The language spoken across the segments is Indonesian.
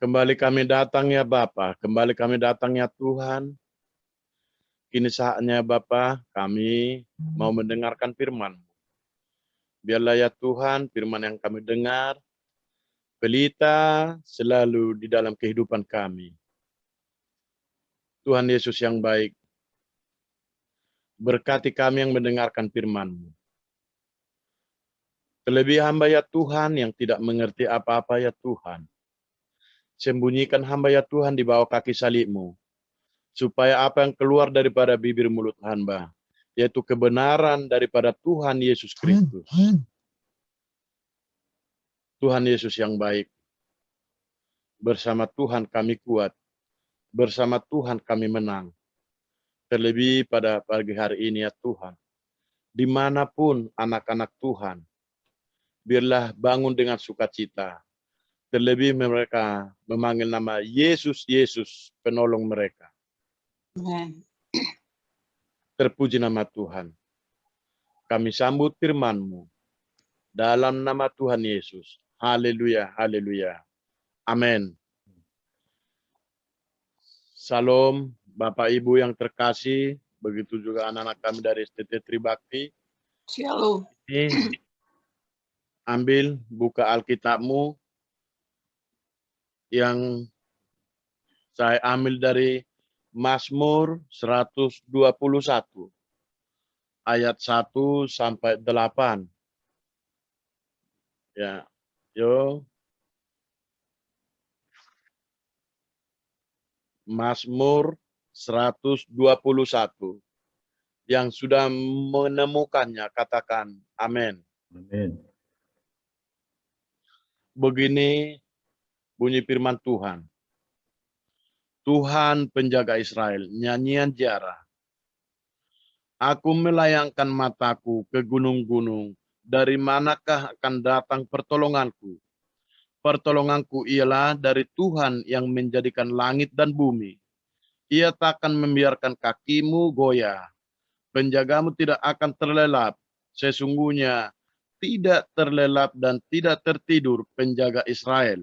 Kembali kami datang ya Bapa, kembali kami datang ya Tuhan. Kini saatnya Bapa, kami mau mendengarkan firman. Biarlah ya Tuhan, firman yang kami dengar, pelita selalu di dalam kehidupan kami. Tuhan Yesus yang baik, berkati kami yang mendengarkan firman-Mu. Terlebih hamba ya Tuhan yang tidak mengerti apa-apa ya Tuhan. Sembunyikan hamba ya Tuhan di bawah kaki salib-Mu, supaya apa yang keluar daripada bibir mulut hamba, yaitu kebenaran daripada Tuhan Yesus Kristus. Tuhan Yesus yang baik, bersama Tuhan kami kuat, bersama Tuhan kami menang. Terlebih pada pagi hari ini ya Tuhan, dimanapun anak-anak Tuhan, biarlah bangun dengan sukacita. Terlebih mereka memanggil nama Yesus, Yesus, penolong mereka. Amen. Terpuji nama Tuhan. Kami sambut firman-Mu dalam nama Tuhan Yesus. Haleluya, haleluya. Amin. Salam Bapak Ibu yang terkasih, begitu juga anak-anak kami dari STT Tribakti. Shalom. Ini ambil, buka Alkitabmu yang saya ambil dari Mazmur 121 ayat 1 sampai 8. Ya, yo. Mazmur 121. Yang sudah menemukannya, katakan amin. Amin. Begini bunyi firman Tuhan. Tuhan penjaga Israel, nyanyian Ziarah. Aku melayangkan mataku ke gunung-gunung, dari manakah akan datang pertolonganku? Pertolonganku ialah dari Tuhan yang menjadikan langit dan bumi. Ia takkan membiarkan kakimu goyah. Penjagamu tidak akan terlelap. Sesungguhnya tidak terlelap dan tidak tertidur penjaga Israel.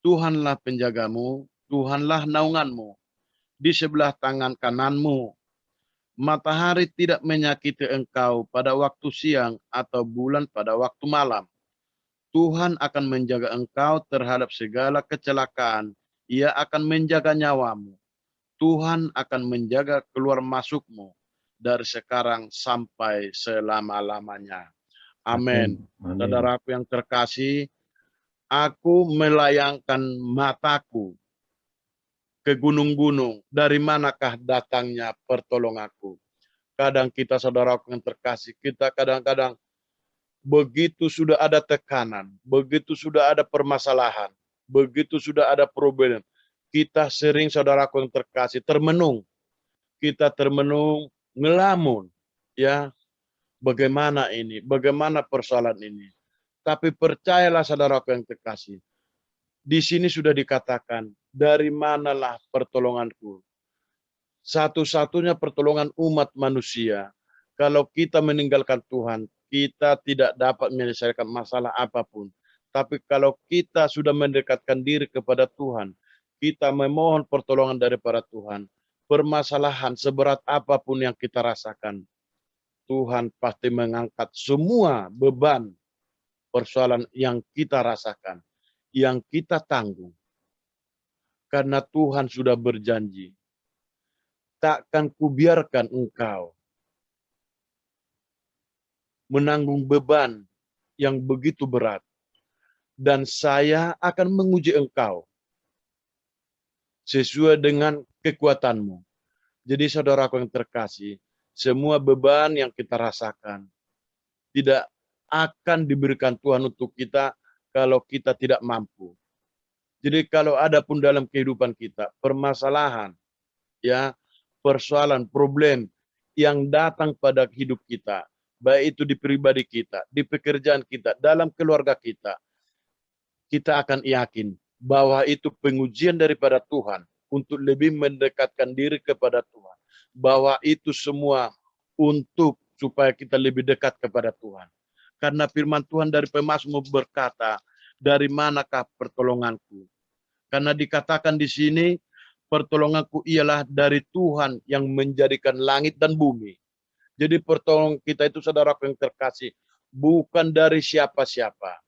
Tuhanlah penjagamu, Tuhanlah naunganmu, di sebelah tangan kananmu. Matahari tidak menyakiti engkau pada waktu siang atau bulan pada waktu malam. Tuhan akan menjaga engkau terhadap segala kecelakaan. Ia akan menjaga nyawamu. Tuhan akan menjaga keluar masukmu dari sekarang sampai selama-lamanya. Amin. Amin. Saudaraku yang terkasih, aku melayangkan mataku ke gunung-gunung. Dari manakah datangnya pertolonganku? Kadang kita saudaraku yang terkasih, kita kadang-kadang begitu sudah ada tekanan, begitu sudah ada permasalahan, begitu sudah ada problem, kita sering saudaraku yang terkasih termenung. Kita termenung, ngelamun, ya, bagaimana ini, bagaimana persoalan ini. Tapi percayalah saudaraku yang terkasih, di sini sudah dikatakan, dari manalah pertolonganku. Satu-satunya pertolongan umat manusia, kalau kita meninggalkan Tuhan, kita tidak dapat menyelesaikan masalah apapun. Tapi kalau kita sudah mendekatkan diri kepada Tuhan, kita memohon pertolongan daripada Tuhan, permasalahan seberat apapun yang kita rasakan, Tuhan pasti mengangkat semua beban persoalan yang kita rasakan, yang kita tanggung. Karena Tuhan sudah berjanji, takkan kubiarkan engkau menanggung beban yang begitu berat. Dan saya akan menguji engkau sesuai dengan kekuatanmu. Jadi saudaraku yang terkasih, semua beban yang kita rasakan tidak akan diberikan Tuhan untuk kita kalau kita tidak mampu. Jadi kalau ada pun dalam kehidupan kita permasalahan, ya, persoalan, problem yang datang pada hidup kita, baik itu di pribadi kita, di pekerjaan kita, dalam keluarga kita, kita akan yakin bahwa itu pengujian daripada Tuhan untuk lebih mendekatkan diri kepada Tuhan. Bahwa itu semua untuk supaya kita lebih dekat kepada Tuhan. Karena firman Tuhan dari pemazmur berkata, dari manakah pertolonganku? Karena dikatakan di sini, pertolonganku ialah dari Tuhan yang menjadikan langit dan bumi. Jadi pertolongan kita itu, saudaraku yang terkasih, bukan dari siapa-siapa.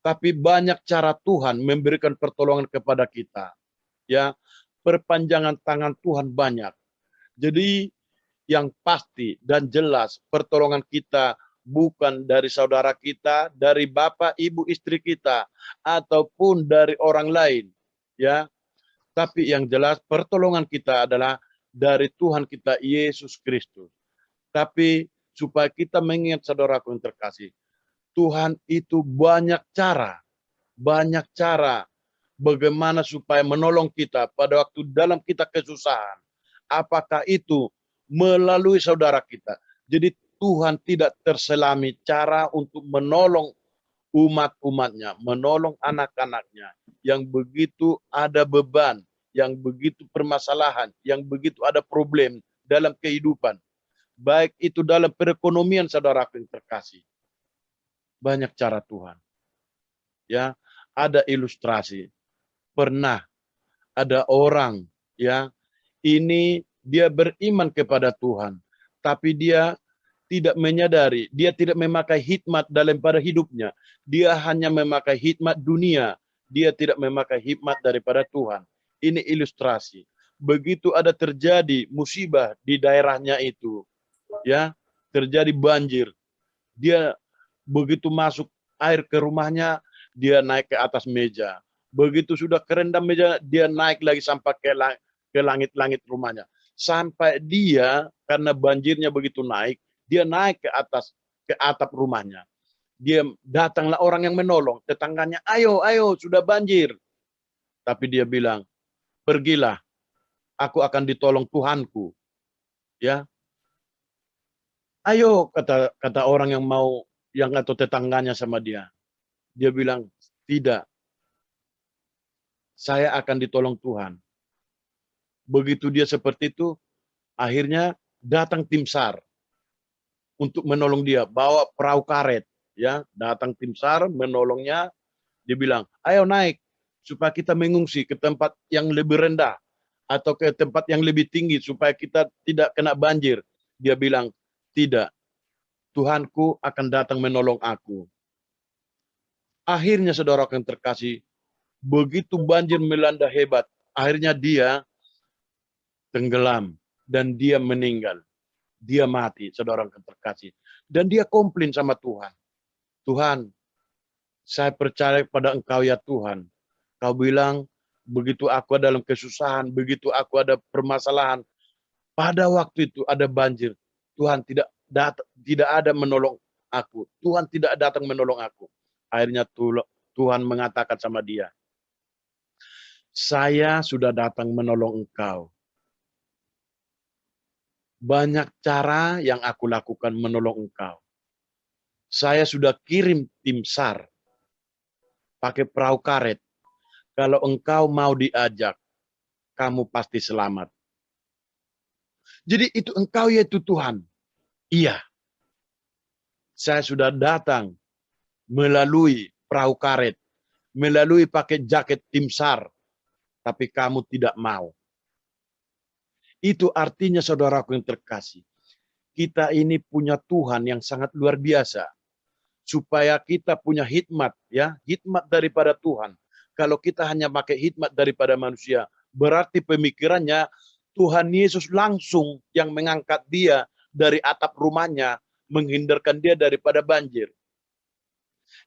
Tapi banyak cara Tuhan memberikan pertolongan kepada kita. Ya, perpanjangan tangan Tuhan banyak. Jadi yang pasti dan jelas pertolongan kita bukan dari saudara kita, dari bapak, ibu, istri kita, ataupun dari orang lain. Ya, tapi yang jelas pertolongan kita adalah dari Tuhan kita Yesus Kristus. Tapi supaya kita mengingat, saudaraku yang terkasih, Tuhan itu banyak cara bagaimana supaya menolong kita pada waktu dalam kita kesusahan. Apakah itu melalui saudara kita. Jadi Tuhan tidak terselami cara untuk menolong umat-umatnya, menolong anak-anaknya yang begitu ada beban, yang begitu permasalahan, yang begitu ada problem dalam kehidupan. Baik itu dalam perekonomian, saudara yang terkasih. Banyak cara Tuhan. Ya, ada ilustrasi. Pernah ada orang, ya, ini dia beriman kepada Tuhan, tapi dia tidak menyadari, dia tidak memakai hikmat dalam pada hidupnya. Dia hanya memakai hikmat dunia. Dia tidak memakai hikmat daripada Tuhan. Ini ilustrasi. Begitu ada terjadi musibah di daerahnya itu, ya, terjadi banjir. Dia begitu masuk air ke rumahnya, dia naik ke atas meja. Begitu sudah kerendam meja, dia naik lagi sampai ke langit-langit rumahnya. Sampai dia, karena banjirnya begitu naik, dia naik ke atas, ke atap rumahnya. Dia datanglah orang yang menolong. Tetangganya, ayo, sudah banjir. Tapi dia bilang, pergilah, aku akan ditolong Tuhanku. Ya, ayo, kata orang yang atau tetangganya sama dia. Dia bilang, tidak, saya akan ditolong Tuhan. Begitu dia seperti itu, akhirnya datang tim SAR untuk menolong dia, bawa perahu karet, ya, datang tim SAR menolongnya. Dia bilang, ayo naik supaya kita mengungsi ke tempat yang lebih rendah atau ke tempat yang lebih tinggi supaya kita tidak kena banjir. Dia bilang, tidak, Tuhanku akan datang menolong aku. Akhirnya, saudara yang terkasih, begitu banjir melanda hebat, akhirnya dia tenggelam dan dia meninggal. Dia mati, saudara yang terkasih. Dan dia komplain sama Tuhan. Tuhan, saya percaya pada Engkau ya Tuhan. Kau bilang, begitu aku dalam kesusahan, begitu aku ada permasalahan, pada waktu itu ada banjir, Tuhan tidak ada menolong aku. Tuhan tidak datang menolong aku. Akhirnya Tuhan mengatakan sama dia, saya sudah datang menolong engkau. Banyak cara yang aku lakukan menolong engkau. Saya sudah kirim tim SAR pakai perahu karet. Kalau engkau mau diajak, kamu pasti selamat. Jadi itu engkau yaitu Tuhan. Iya. Saya sudah datang melalui perahu karet, melalui pakai jaket tim SAR, tapi kamu tidak mau. Itu artinya, saudaraku yang terkasih, kita ini punya Tuhan yang sangat luar biasa. Supaya kita punya hikmat, ya, hikmat daripada Tuhan. Kalau kita hanya pakai hikmat daripada manusia, berarti pemikirannya Tuhan Yesus langsung yang mengangkat dia dari atap rumahnya, menghindarkan dia daripada banjir.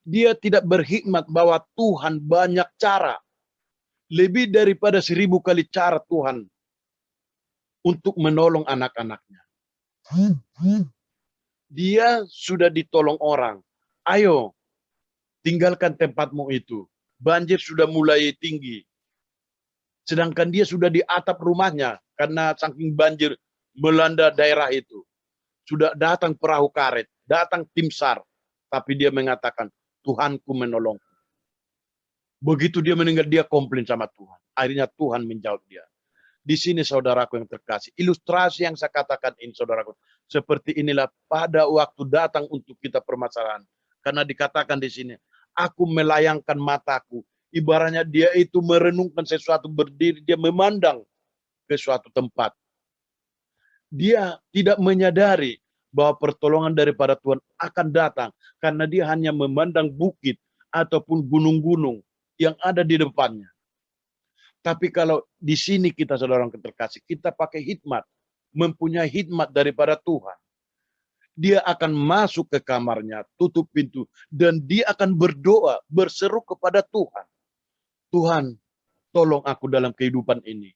Dia tidak berhikmat bahwa Tuhan banyak cara. Lebih daripada 1000 kali cara Tuhan untuk menolong anak-anaknya. Dia sudah ditolong orang. Ayo, tinggalkan tempatmu itu. Banjir sudah mulai tinggi. Sedangkan dia sudah di atap rumahnya karena saking banjir melanda daerah itu. Sudah datang perahu karet, datang tim SAR. Tapi dia mengatakan, Tuhanku menolong. Begitu dia meninggal, dia komplain sama Tuhan. Akhirnya Tuhan menjawab dia. Di sini, saudaraku yang terkasih, ilustrasi yang saya katakan ini, saudaraku, seperti inilah pada waktu datang untuk kita permasalahan. Karena dikatakan di sini, aku melayangkan mataku, Ibaratnya dia itu merenungkan sesuatu, berdiri, dia memandang ke suatu tempat. Dia tidak menyadari bahwa pertolongan daripada Tuhan akan datang karena dia hanya memandang bukit ataupun gunung-gunung yang ada di depannya. Tapi kalau di sini kita, saudara yang terkasih, kita pakai hikmat, mempunyai hikmat daripada Tuhan. Dia akan masuk ke kamarnya, tutup pintu, dan dia akan berdoa, berseru kepada Tuhan. Tuhan, tolong aku dalam kehidupan ini.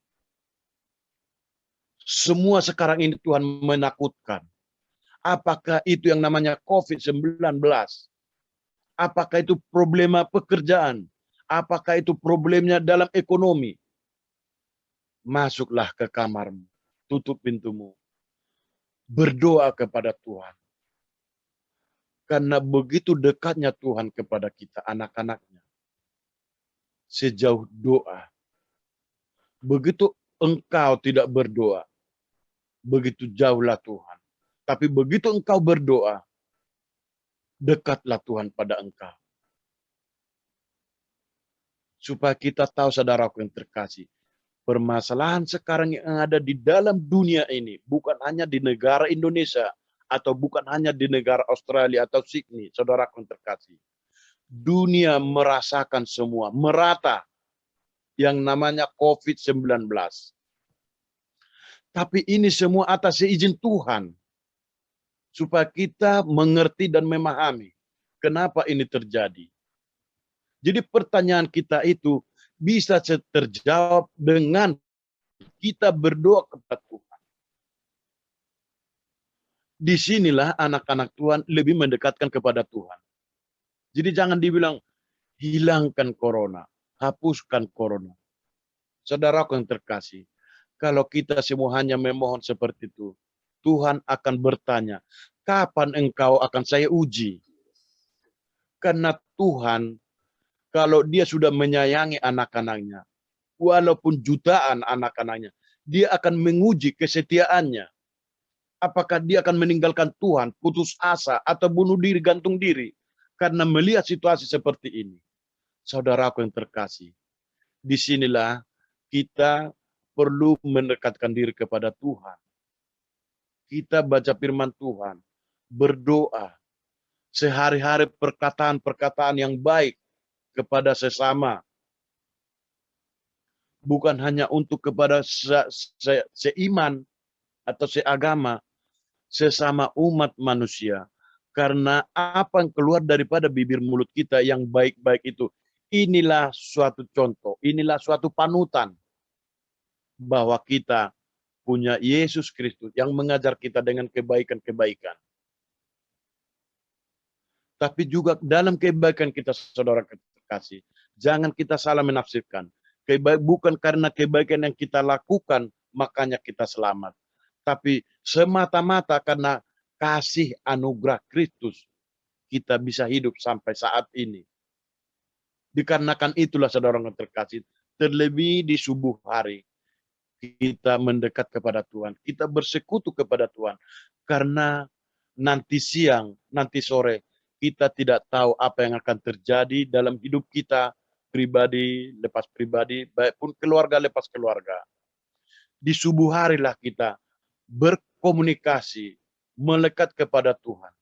Semua sekarang ini Tuhan menakutkan. Apakah itu yang namanya COVID-19? Apakah itu problema pekerjaan? Apakah itu problemnya dalam ekonomi? Masuklah ke kamarmu, tutup pintumu, berdoa kepada Tuhan. Karena begitu dekatnya Tuhan kepada kita, anak-anaknya. Sejauh doa. Begitu engkau tidak berdoa, begitu jauhlah Tuhan. Tapi begitu engkau berdoa, dekatlah Tuhan pada engkau. Supaya kita tahu, saudaraku yang terkasih, permasalahan sekarang yang ada di dalam dunia ini, bukan hanya di negara Indonesia, atau bukan hanya di negara Australia atau Sydney, saudaraku yang terkasih. Dunia merasakan semua, merata yang namanya COVID-19. Tapi ini semua atas izin Tuhan. Supaya kita mengerti dan memahami kenapa ini terjadi. Jadi pertanyaan kita itu bisa terjawab dengan kita berdoa kepada Tuhan. Disinilah anak-anak Tuhan lebih mendekatkan kepada Tuhan. Jadi jangan dibilang, hilangkan corona, hapuskan corona. Saudaraku yang terkasih, kalau kita semua hanya memohon seperti itu, Tuhan akan bertanya, kapan engkau akan saya uji? Karena Tuhan, kalau dia sudah menyayangi anak-anaknya, walaupun jutaan anak-anaknya, dia akan menguji kesetiaannya. Apakah dia akan meninggalkan Tuhan, putus asa, atau bunuh diri, gantung diri? Karena melihat situasi seperti ini. Saudaraku yang terkasih, disinilah kita perlu mendekatkan diri kepada Tuhan. Kita baca firman Tuhan, berdoa, sehari-hari perkataan-perkataan yang baik kepada sesama. Bukan hanya untuk kepada seiman atau seagama, sesama umat manusia. Karena apa yang keluar daripada bibir mulut kita yang baik-baik itu, inilah suatu contoh, inilah suatu panutan bahwa kita punya Yesus Kristus yang mengajar kita dengan kebaikan-kebaikan. Tapi juga dalam kebaikan kita, saudara kasih, jangan kita salah menafsirkan. Bukan karena kebaikan yang kita lakukan, makanya kita selamat. Tapi semata-mata karena kasih anugerah Kristus, kita bisa hidup sampai saat ini. Dikarenakan itulah saudara yang terkasih, terlebih di subuh hari, kita mendekat kepada Tuhan. Kita bersekutu kepada Tuhan. Karena nanti siang, nanti sore, kita tidak tahu apa yang akan terjadi dalam hidup kita, pribadi, lepas pribadi, baik pun keluarga, lepas keluarga. Di subuh harilah kita berkomunikasi, melekat kepada Tuhan.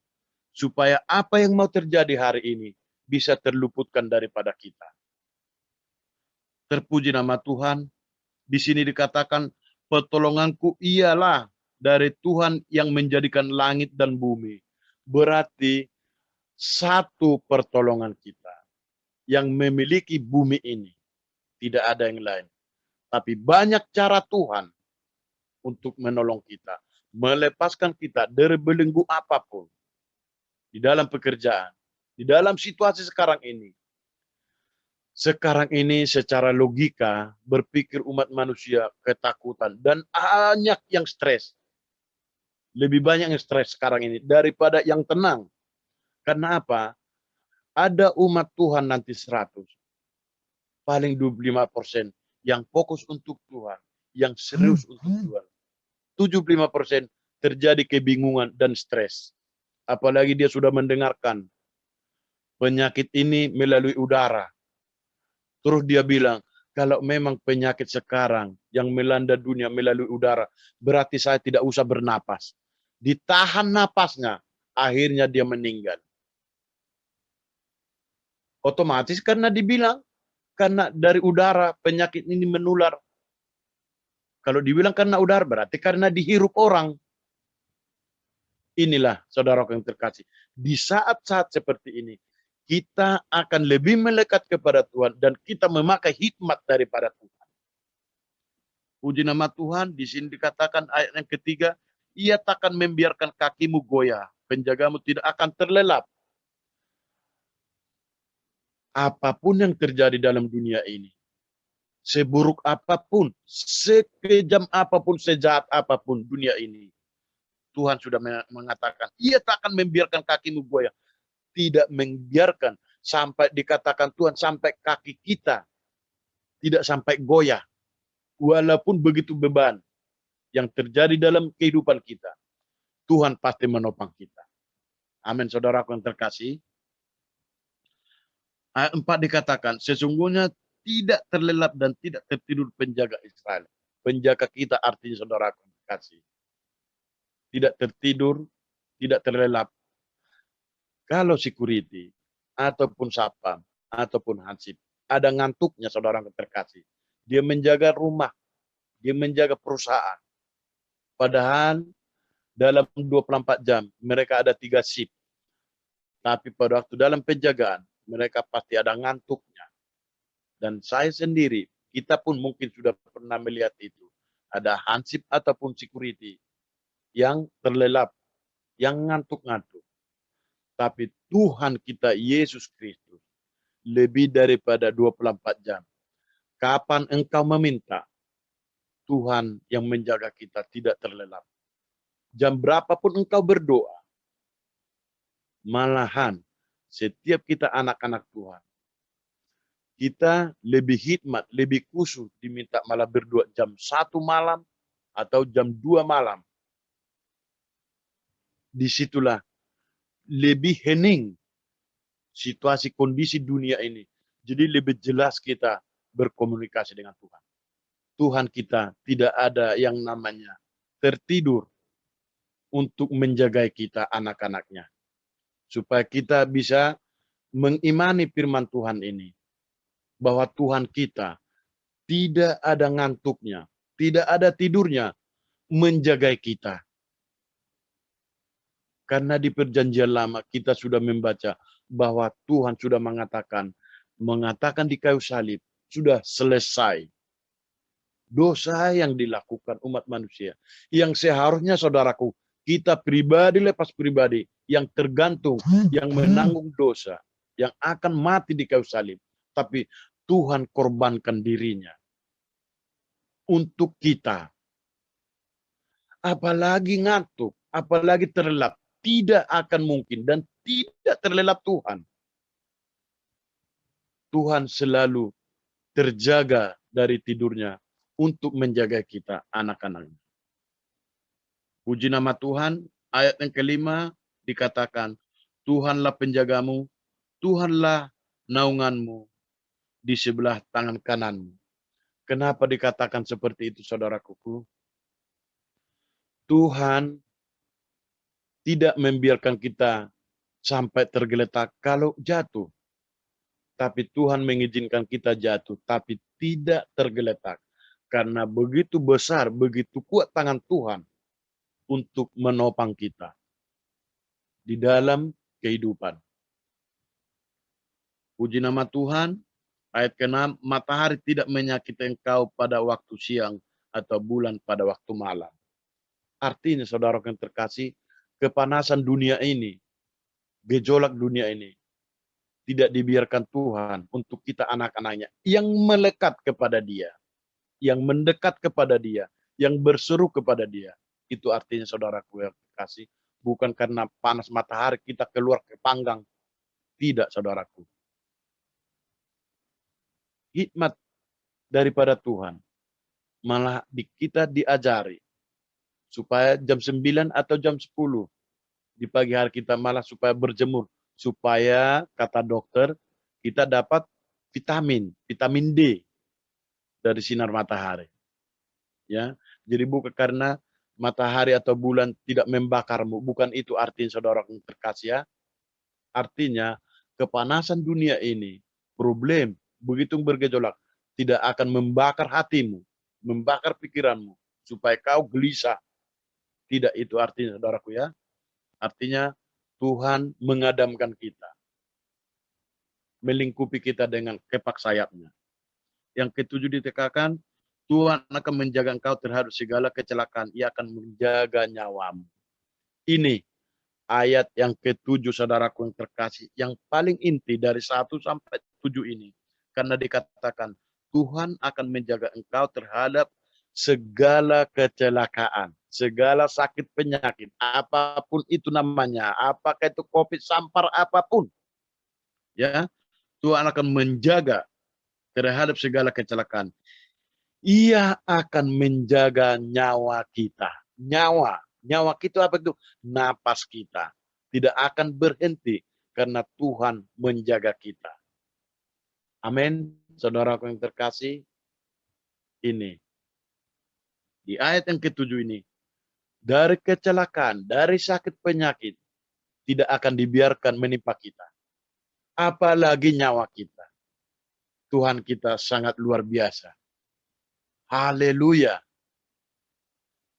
Supaya apa yang mau terjadi hari ini bisa terluputkan daripada kita. Terpuji nama Tuhan. Di sini dikatakan, pertolonganku ialah dari Tuhan yang menjadikan langit dan bumi. Berarti satu pertolongan kita yang memiliki bumi ini. Tidak ada yang lain. Tapi banyak cara Tuhan untuk menolong kita. Melepaskan kita dari belenggu apapun. Di dalam pekerjaan. Di dalam situasi sekarang ini. Sekarang ini secara logika berpikir umat manusia ketakutan. Dan banyak yang stres. Lebih banyak yang stres sekarang ini daripada yang tenang. Karena apa? Ada umat Tuhan nanti 100. Paling 25% yang fokus untuk Tuhan, yang serius untuk Tuhan. 75% terjadi kebingungan dan stres. Apalagi dia sudah mendengarkan penyakit ini melalui udara. Terus dia bilang, kalau memang penyakit sekarang yang melanda dunia melalui udara, berarti saya tidak usah bernapas. Ditahan napasnya, akhirnya dia meninggal. Otomatis karena dibilang, karena dari udara penyakit ini menular. Kalau dibilang karena udara, berarti karena dihirup orang. Inilah saudara yang terkasih. Di saat-saat seperti ini, kita akan lebih melekat kepada Tuhan dan kita memakai hikmat daripada Tuhan. Puji nama Tuhan, di sini dikatakan ayat yang ketiga, ia takkan membiarkan kakimu goyah, penjagamu tidak akan terlelap. Apapun yang terjadi dalam dunia ini, seburuk apapun, sekejam apapun, sejahat apapun dunia ini, Tuhan sudah mengatakan, ia takkan membiarkan kakimu goyah. Tidak membiarkan sampai dikatakan Tuhan sampai kaki kita tidak sampai goyah. Walaupun begitu beban yang terjadi dalam kehidupan kita, Tuhan pasti menopang kita. Amin, saudaraku yang terkasih. Ayat 4 dikatakan, sesungguhnya tidak terlelap dan tidak tertidur penjaga Israel. Penjaga kita artinya saudaraku yang terkasih. Tidak tertidur, tidak terlelap. Kalau security, ataupun satpam, ataupun hansip, ada ngantuknya saudara yang terkasih. Dia menjaga rumah, dia menjaga perusahaan. Padahal dalam 24 jam, mereka ada 3 shift. Tapi pada waktu dalam penjagaan, mereka pasti ada ngantuknya. Dan saya sendiri, kita pun mungkin sudah pernah melihat itu. Ada hansip ataupun security yang terlelap, yang ngantuk-ngantuk. Tapi Tuhan kita Yesus Kristus lebih daripada 24 jam. Kapan engkau meminta, Tuhan yang menjaga kita tidak terlelap. Jam berapapun engkau berdoa, malahan setiap kita anak-anak Tuhan, kita lebih hikmat, lebih khusyuk diminta malah berdoa jam 1 malam atau jam 2 malam. Disitulah lebih hening situasi kondisi dunia ini. Jadi lebih jelas kita berkomunikasi dengan Tuhan. Tuhan kita tidak ada yang namanya tertidur untuk menjaga kita anak-anaknya. Supaya kita bisa mengimani firman Tuhan ini. Bahwa Tuhan kita tidak ada ngantuknya, tidak ada tidurnya menjaga kita. Karena di perjanjian lama kita sudah membaca bahwa Tuhan sudah mengatakan di kayu salib, sudah selesai. Dosa yang dilakukan umat manusia. Yang seharusnya saudaraku, kita pribadi lepas pribadi yang tergantung, yang menanggung dosa, yang akan mati di kayu salib. Tapi Tuhan korbankan dirinya untuk kita. Apalagi ngantuk, apalagi terlelap, tidak akan mungkin dan tidak terlelap Tuhan. Tuhan selalu terjaga dari tidurnya untuk menjaga kita anak-anaknya. Puji nama Tuhan, ayat yang kelima dikatakan, Tuhanlah penjagamu, Tuhanlah naunganmu di sebelah tangan kananmu. Kenapa dikatakan seperti itu saudaraku? Tuhan tidak membiarkan kita sampai tergeletak kalau jatuh. Tapi Tuhan mengizinkan kita jatuh, tapi tidak tergeletak. Karena begitu besar, begitu kuat tangan Tuhan untuk menopang kita di dalam kehidupan. Puji nama Tuhan, ayat ke-6, matahari tidak menyakiti engkau pada waktu siang atau bulan pada waktu malam. Artinya saudara yang terkasih, kepanasan dunia ini, gejolak dunia ini, tidak dibiarkan Tuhan untuk kita anak-anaknya yang melekat kepada Dia, yang mendekat kepada Dia, yang berseru kepada Dia. Itu artinya saudaraku yang terkasih, bukan karena panas matahari kita keluar ke panggang. Tidak saudaraku. Hikmat daripada Tuhan, malah kita diajari supaya jam 9 atau jam 10 di pagi hari kita malah supaya berjemur. Supaya, kata dokter, kita dapat vitamin D dari sinar matahari. Ya, jadi bukan karena matahari atau bulan tidak membakarmu, bukan itu artinya saudara yang terkasih ya. Artinya kepanasan dunia ini, problem begitu bergejolak, tidak akan membakar hatimu, membakar pikiranmu, supaya kau gelisah. Tidak itu artinya saudaraku ya. Artinya Tuhan mengadamkan kita, melingkupi kita dengan kepak sayapnya. Yang ketujuh ditekankan, Tuhan akan menjaga engkau terhadap segala kecelakaan. Ia akan menjaga nyawamu. Ini ayat yang ketujuh saudaraku yang terkasih. Yang paling inti dari 1 sampai 7 ini. Karena dikatakan, Tuhan akan menjaga engkau terhadap segala kecelakaan. Segala sakit penyakit. Apapun itu namanya. Apakah itu COVID, sampar, apapun. Ya, Tuhan akan menjaga terhadap segala kecelakaan. Ia akan menjaga nyawa kita. Nyawa kita apa itu? Napas kita. Tidak akan berhenti karena Tuhan menjaga kita. Amin. Saudaraku yang terkasih, ini. Di ayat yang ketujuh ini, dari kecelakaan, dari sakit penyakit, tidak akan dibiarkan menimpa kita. Apalagi nyawa kita. Tuhan kita sangat luar biasa. Haleluya.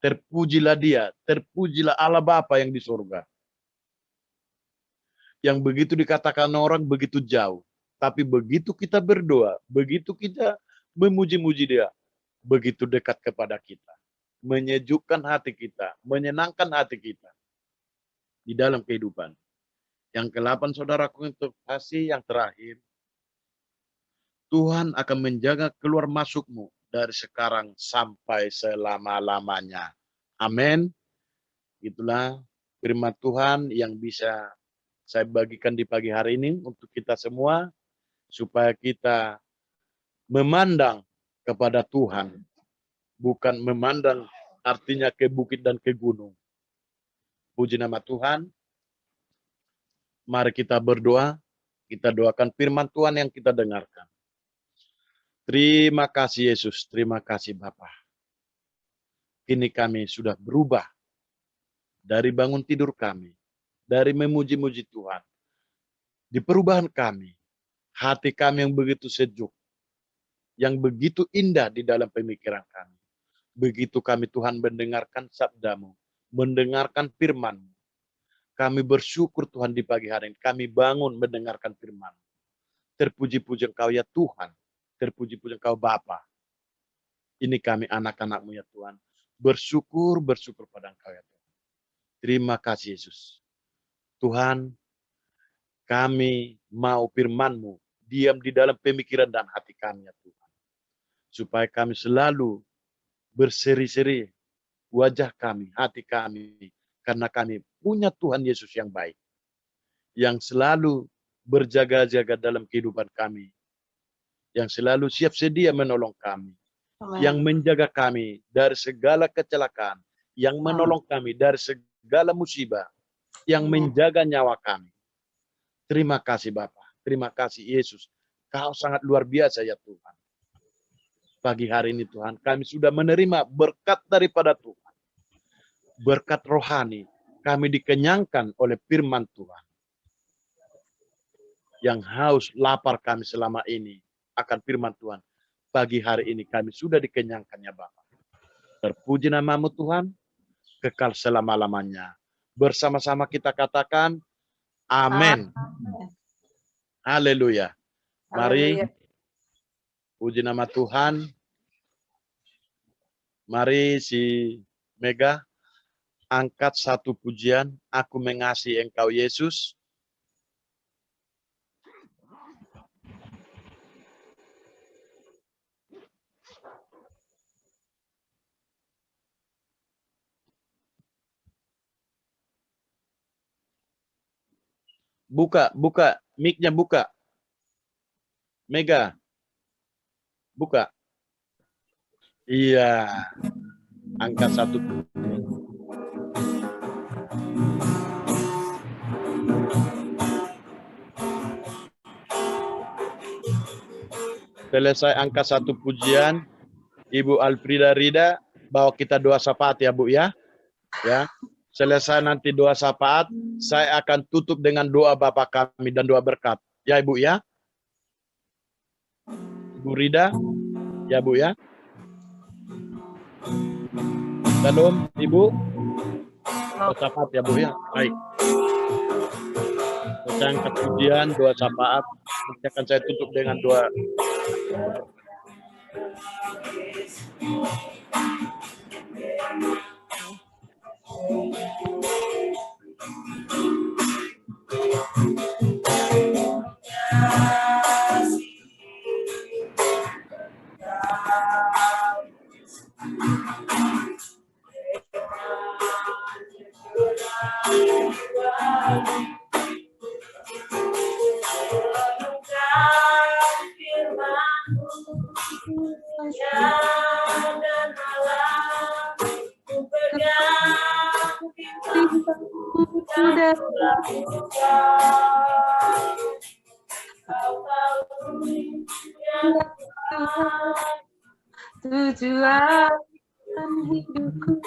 Terpujilah dia, terpujilah Allah Bapa yang di surga. Yang begitu dikatakan orang begitu jauh. Tapi begitu kita berdoa, begitu kita memuji-muji dia, begitu dekat kepada kita. Menyejukkan hati kita, menyenangkan hati kita di dalam kehidupan. Yang ke-8 saudaraku yang terkasih, yang terakhir, Tuhan akan menjaga keluar masukmu dari sekarang sampai selama-lamanya. Amin. Itulah firman Tuhan yang bisa saya bagikan di pagi hari ini untuk kita semua, supaya kita memandang kepada Tuhan, bukan memandang artinya ke bukit dan ke gunung. Puji nama Tuhan. Mari kita berdoa, kita doakan firman Tuhan yang kita dengarkan. Terima kasih Yesus, terima kasih Bapa. Kini kami sudah berubah dari bangun tidur kami, dari memuji-muji Tuhan. Di perubahan kami, hati kami yang begitu sejuk, yang begitu indah di dalam pemikiran kami. Begitu kami Tuhan mendengarkan sabdamu, mendengarkan firman-Mu. Kami bersyukur Tuhan di pagi hari ini, kami bangun mendengarkan firman. Terpuji-puji Engkau ya Tuhan, terpuji-puji Engkau Bapa. Ini kami anak-anak-Mu ya Tuhan. Bersyukur pada Engkau ya Tuhan. Terima kasih Yesus. Tuhan, kami mau firman-Mu diam di dalam pemikiran dan hati kami ya Tuhan. Supaya kami selalu berseri-seri wajah kami, hati kami. Karena kami punya Tuhan Yesus yang baik. Yang selalu berjaga-jaga dalam kehidupan kami. Yang selalu siap sedia menolong kami. Amen. Yang menjaga kami dari segala kecelakaan. Yang menolong kami dari segala musibah. Yang menjaga nyawa kami. Terima kasih Bapa. Terima kasih Yesus. Kau sangat luar biasa ya Tuhan. Pagi hari ini Tuhan, kami sudah menerima berkat daripada Tuhan. Berkat rohani. Kami dikenyangkan oleh firman Tuhan. Yang haus, lapar kami selama ini akan firman Tuhan. Pagi hari ini kami sudah dikenyangkannya Bapa. Terpuji namamu Tuhan, kekal selama-lamanya. Bersama-sama kita katakan, amin. Haleluya. Mari, puji nama Tuhan. Mari si Mega, angkat satu pujian, aku mengasihi Engkau Yesus. Buka, mic-nya buka. Mega, buka. Iya, angkat satu. Selesai angka 1 pujian, Ibu Alfrida Rida bawa kita doa syafaat ya Bu ya. Ya. Selesai nanti doa syafaat, saya akan tutup dengan doa Bapa kami dan doa berkat. Ya Ibu ya. Ibu Rida, ya Bu ya. Shalom Ibu. Doa syafaat ya Bu ya. Baik. Selesai angkat pujian, doa syafaat, nanti akan saya tutup dengan doa. Tujuan hidupku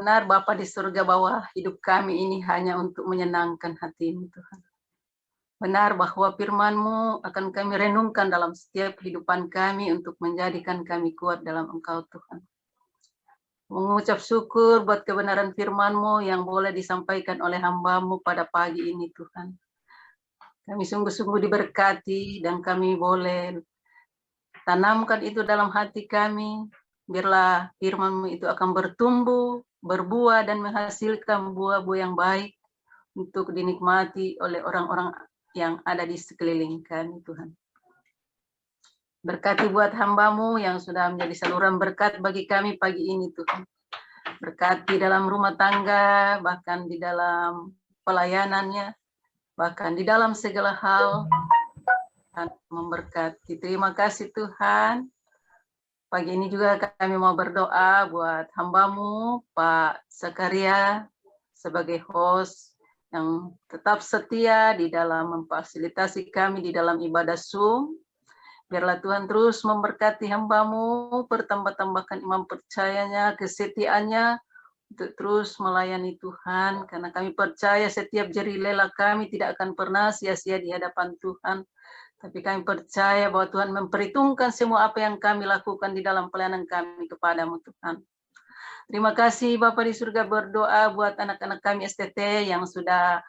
benar Bapa di surga bahwa hidup kami ini hanya untuk menyenangkan hati-Mu Tuhan. Benar bahwa firman-Mu akan kami renungkan dalam setiap kehidupan kami untuk menjadikan kami kuat dalam Engkau Tuhan. Mengucap syukur buat kebenaran firman-Mu yang boleh disampaikan oleh hamba-Mu pada pagi ini Tuhan. Kami sungguh-sungguh diberkati dan kami boleh tanamkan itu dalam hati kami. Biarlah firman-Mu itu akan bertumbuh, berbuah dan menghasilkan buah-buah yang baik untuk dinikmati oleh orang-orang yang ada di sekeliling kami Tuhan. Berkati buat hamba-Mu yang sudah menjadi saluran berkat bagi kami pagi ini Tuhan. Berkati dalam rumah tangga, bahkan di dalam pelayanannya, bahkan di dalam segala hal, dan memberkati. Terima kasih Tuhan. Pagi ini juga kami mau berdoa buat hamba-Mu, Pak Zakaria, sebagai host yang tetap setia di dalam memfasilitasi kami di dalam ibadah Zoom. Biarlah Tuhan terus memberkati hamba-Mu, bertambah-tambahkan iman percayanya, kesetiaannya, untuk terus melayani Tuhan, karena kami percaya setiap jerih rela kami tidak akan pernah sia-sia di hadapan Tuhan. Tapi kami percaya bahwa Tuhan memperhitungkan semua apa yang kami lakukan di dalam pelayanan kami kepadamu Tuhan. Terima kasih Bapa di surga, berdoa buat anak-anak kami STT yang sudah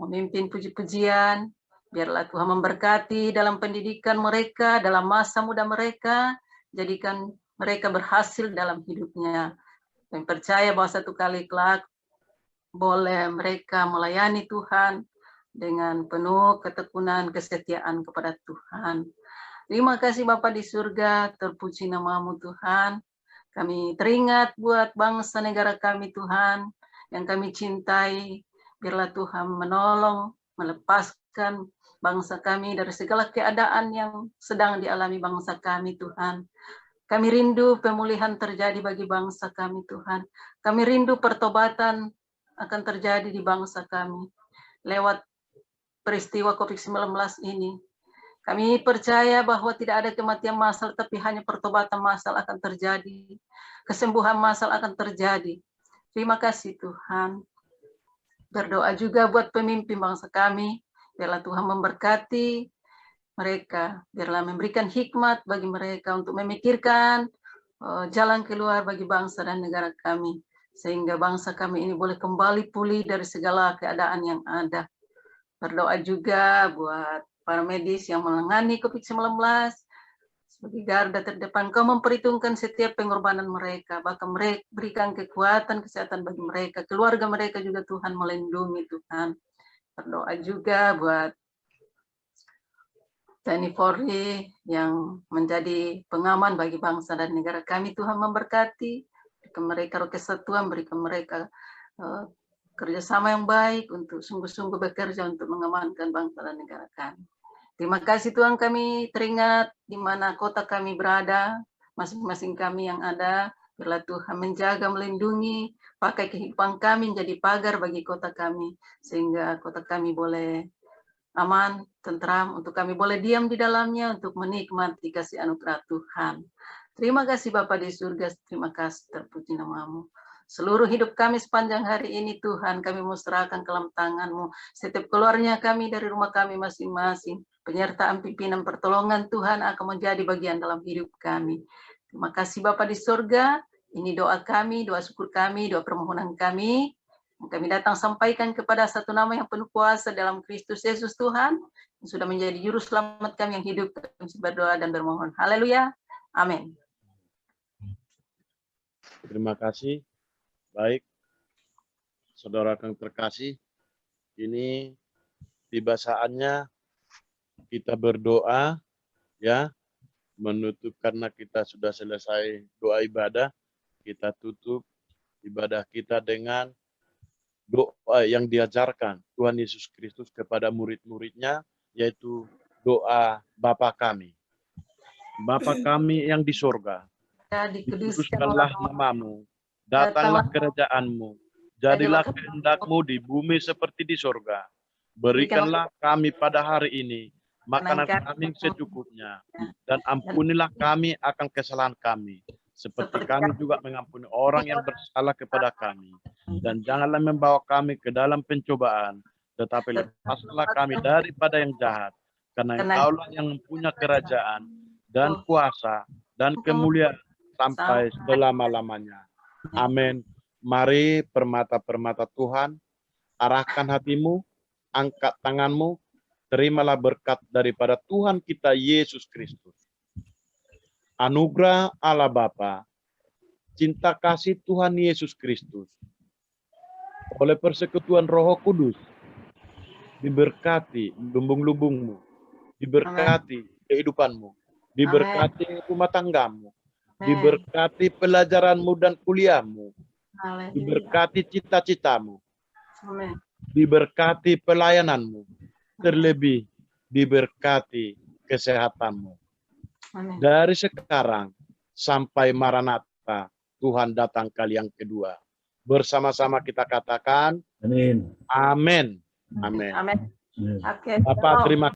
memimpin puji-pujian. Biarlah Tuhan memberkati dalam pendidikan mereka, dalam masa muda mereka, jadikan mereka berhasil dalam hidupnya. Dan percaya bahwa satu kali kelak boleh mereka melayani Tuhan dengan penuh ketekunan, kesetiaan kepada Tuhan. Terima kasih Bapa di surga, terpuji nama-Mu Tuhan. Kami teringat buat bangsa negara kami Tuhan, yang kami cintai. Biarlah Tuhan menolong, melepaskan bangsa kami dari segala keadaan yang sedang dialami bangsa kami Tuhan. Kami rindu pemulihan terjadi bagi bangsa kami Tuhan. Kami rindu pertobatan akan terjadi di bangsa kami. Lewat peristiwa COVID-19 ini, kami percaya bahwa tidak ada kematian massal, tapi hanya pertobatan massal akan terjadi. Kesembuhan massal akan terjadi. Terima kasih Tuhan. Berdoa juga buat pemimpin bangsa kami. Biarlah Tuhan memberkati mereka. Biarlah memberikan hikmat bagi mereka untuk memikirkan jalan keluar bagi bangsa dan negara kami. Sehingga bangsa kami ini boleh kembali pulih dari segala keadaan yang ada. Berdoa juga buat para medis yang menangani COVID-19, sebagai garda terdepan. Kau memperhitungkan setiap pengorbanan mereka, bahkan mereka berikan kekuatan kesehatan bagi mereka, keluarga mereka juga Tuhan melindungi Tuhan. Berdoa juga buat TNI Polri yang menjadi pengaman bagi bangsa dan negara kami. Tuhan memberkati, berikan mereka kesatuan, berikan mereka kerjasama yang baik untuk sungguh-sungguh bekerja untuk mengamankan bangsa dan negara kami. Terima kasih Tuhan, kami teringat di mana kota kami berada, masing-masing kami yang ada. Biarlah Tuhan menjaga, melindungi, pakai kehidupan kami menjadi pagar bagi kota kami, sehingga kota kami boleh aman, tentram, untuk kami boleh diam di dalamnya, untuk menikmati kasih anugerah Tuhan. Terima kasih Bapa di surga, terima kasih, terpuji nama-Mu. Seluruh hidup kami sepanjang hari ini Tuhan, kami mau serahkan ke dalam tangan-Mu. Setiap keluarnya kami dari rumah kami masing-masing, penyertaan pimpinan pertolongan Tuhan akan menjadi bagian dalam hidup kami. Terima kasih Bapa di surga, ini doa kami, doa syukur kami, doa permohonan kami. Kami datang sampaikan kepada satu nama yang penuh kuasa dalam Kristus Yesus Tuhan, yang sudah menjadi juru selamat kami yang hidup. Kami berdoa dan bermohon. Haleluya. Amin. Terima kasih. Baik, saudara yang terkasih, ini tiba saatnya kita berdoa, ya, menutup karena kita sudah selesai doa ibadah, kita tutup ibadah kita dengan doa yang diajarkan Tuhan Yesus Kristus kepada murid-muridnya, yaitu doa Bapa kami. Bapa kami yang di surga, dikuduskanlah namamu, datanglah kerajaanmu, jadilah kehendak-Mu di bumi seperti di surga. Berikanlah kami pada hari ini makanan kami secukupnya, dan ampunilah kami akan kesalahan kami, seperti kami juga mengampuni orang yang bersalah kepada kami. Dan janganlah membawa kami ke dalam pencobaan, tetapi lepaskanlah kami daripada yang jahat, karena Engkaulah yang mempunyai kerajaan dan kuasa dan kemuliaan sampai selama-lamanya. Amin. Mari permata-permata Tuhan, arahkan hatimu, angkat tanganmu, terimalah berkat daripada Tuhan kita Yesus Kristus. Anugerah Allah Bapa, cinta kasih Tuhan Yesus Kristus, oleh persekutuan Roh Kudus, diberkati lumbung-lumbungmu, diberkati kehidupanmu, diberkati rumah tanggamu, diberkati pelajaranmu dan kuliahmu, diberkati cita-citamu, diberkati pelayananmu, terlebih diberkati kesehatanmu. Dari sekarang sampai Maranatha, Tuhan datang kali yang kedua. Bersama-sama kita katakan, amin. Amin. Amin. Amin. Amin. Oke. Bapak, shalom. terima